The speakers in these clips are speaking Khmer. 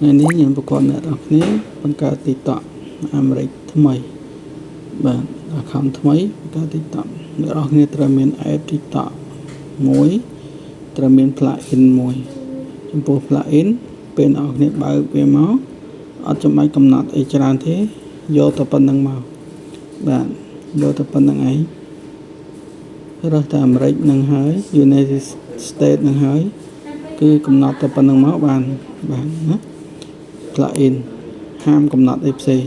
ngàyនេះខ្ញុំប្រកបអ្នកនរគ្នាបង្កើត TikTok អាមេរិកថ្មីបាទ account ថ្មីបង្កើត TikTok អ្នកនរគ្នាត្រូវមាន app TikTok មួយត្រូវមាន plugin មួយចំពោះ plugin ពេលអ្នកនរគ្នាបើកវាមកអត់ចាំបាច់កំណត់អីច្រើនទេយកតែប៉ុណ្្នឹងមកបាទយកតែប៉ុណ្្នឹងឯងរើសតែអាមេរិកនឹងហើយ United States នឹងហើយគឺកំណត់តែប៉ុណ្្នឹងមកបានណា plugin ហាមកំណត់អីផ្សេង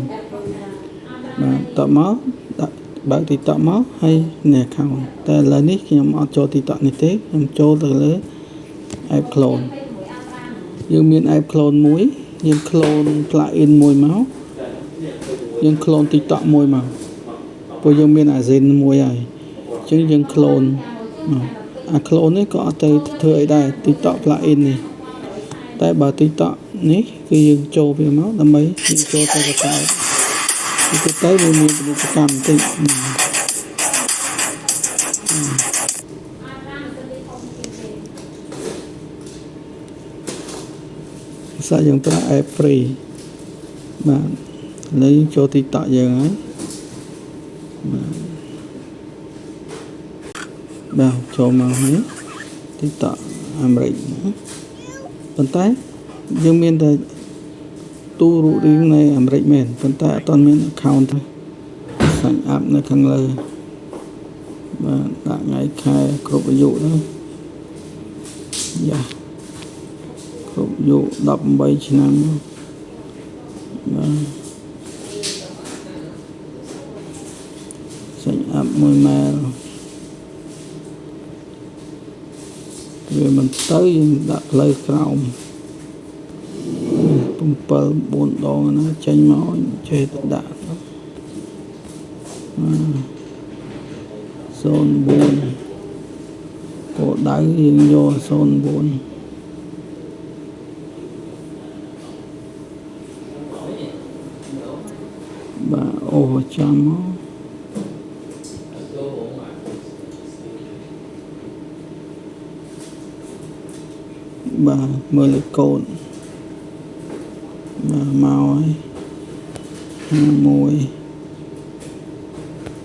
បាទតមកដាក់បើក TikTok មកហើយនេះ account តែឥឡូវនេះខ្ញុំអត់ចូល TikTok នេះទេខ្ញុំចូលទៅលើ app clone យើងមាន app clone មួយយើង clone plugin មួយមកយើង clone TikTok មួយមកព្រោះយើងមាន Azin មួយហើយអញ្ចឹងយើង clone អា clone នេះក៏អត់ទៅធ្វើអីដែរ TikTok plugin នេះតែបើ TikTok នេះគឺយើងចូលវាមកដើម្បីយើងចូលទៅកៅគឺទៅវាមានពាណិជ្ជកម្មបន្តិចសាយើងប្រើ app free បាទឥឡូវយើងចូល TikTok យើងហើយបាទចូលមកហើយ TikTok អាមេរិកប៉ុន្តែយើងមានតែទូរូបរាងនៃអាមេរិកមែនប៉ុន្តែអត់ទាន់មាន account ទេ sign up នៅខាងលើបាទដាក់ថ្ងៃខែគ្រប់អាយុហ្នឹងយ៉ាគ្រប់អាយុ18ឆ្នាំបាទ sign up មួយម៉ែលវាមិនទៅយើងដាក់ផ្លូវក្រោម7-4 ដងណាចេញមកចេះទៅដាក់04គោលដៅយើងយក04បាទអូចាំមកបាទមើលលេខកូដបាទមកហើយ51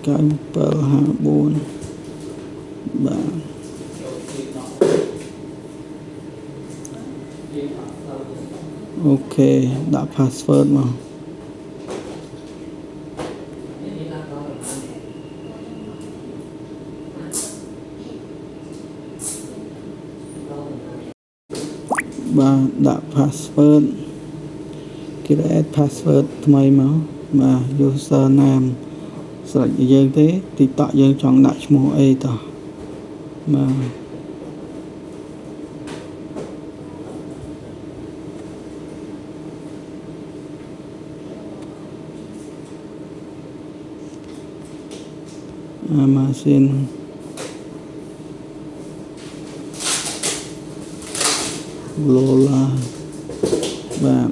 9754បាទអូខេដាក់ password មកបាទដាក់ password create password ថ្មីមកបាទ username ស្រេចយើងទេ TikTok យើងចង់ដាក់ឈ្មោះអីតោះបាទម៉ាស៊ីនLola បាទ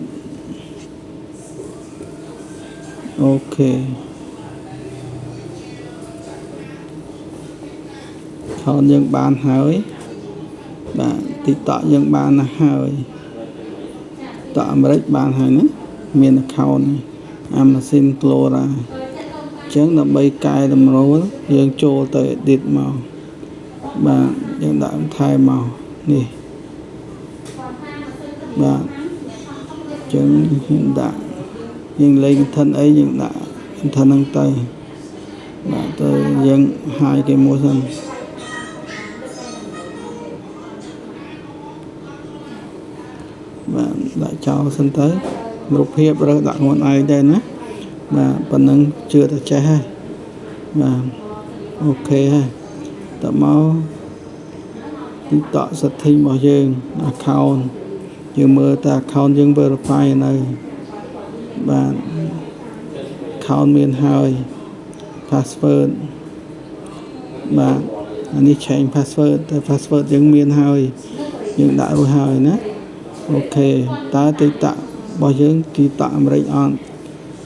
អូខេខោនយើងបានហើយបាទ TikTok យើងបានហើយតអាមេរិកបានហើយណាមាន account Amazon Flora អញ្ចឹងដើម្បីកែតម្រូវយើងចូលទៅ edit មកបាទយើងដាក់បន្ថែមមកនេះបាទអញ្ចឹងយើងដាក់យើងលេង content អីយើងដាក់ content ហ្នឹងទៅបាទទៅយើងហាយគេមួយសិនបាទដាក់ចោលសិនទៅរូបភាពរើសដាក់ខ្លួនឯងដែរណាបាទប៉ុណ្ណឹងជឿតែចេះហើយបាទអូខេហើយតមក TikTok setting របស់យើង account យើងមើលតែ account យើង verify នៅបាទ account មានហើយ password បាទអានេះ change password តែ password យើងមានហើយយើងដាក់រួចហើយណាអូខេតើ TikTok របស់យើង TikTok អាមេរិកអត់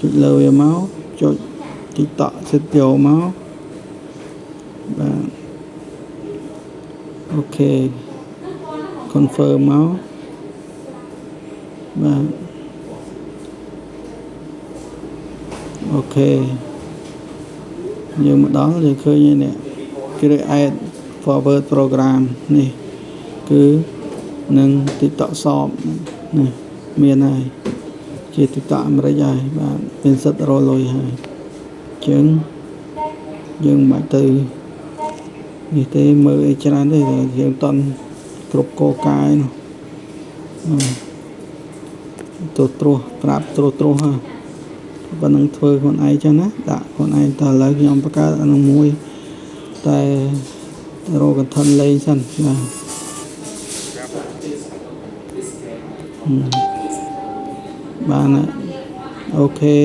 ចុចលើវាមកចុច TikTok សិតយកមកបាទអូខេ confirm មកបាទ អូខេយើងមកដល់យើងឃើញហើយនេះគេ add forward program នេះគឺនឹង TikTok Shop នេះមានហើយជា TikTok អាមេរិកហើយបាទមានសិទ្ធិរលុយហើយអញ្ចឹងយើងមិនទៅនេះទេមើលអីច្រើនទេយើងតន់គ្រប់កលកាយនោះទៅត្រួសប្រាប់ត្រួសហ្នឹងប៉ុណ្ណឹងធ្វើខ្លួនឯងចឹងណាដាក់ខ្លួនឯងតើឥឡូវខ្ញុំបង្កើតអានឹងមួយតែរក content លេងសិនបាទបានអូខេ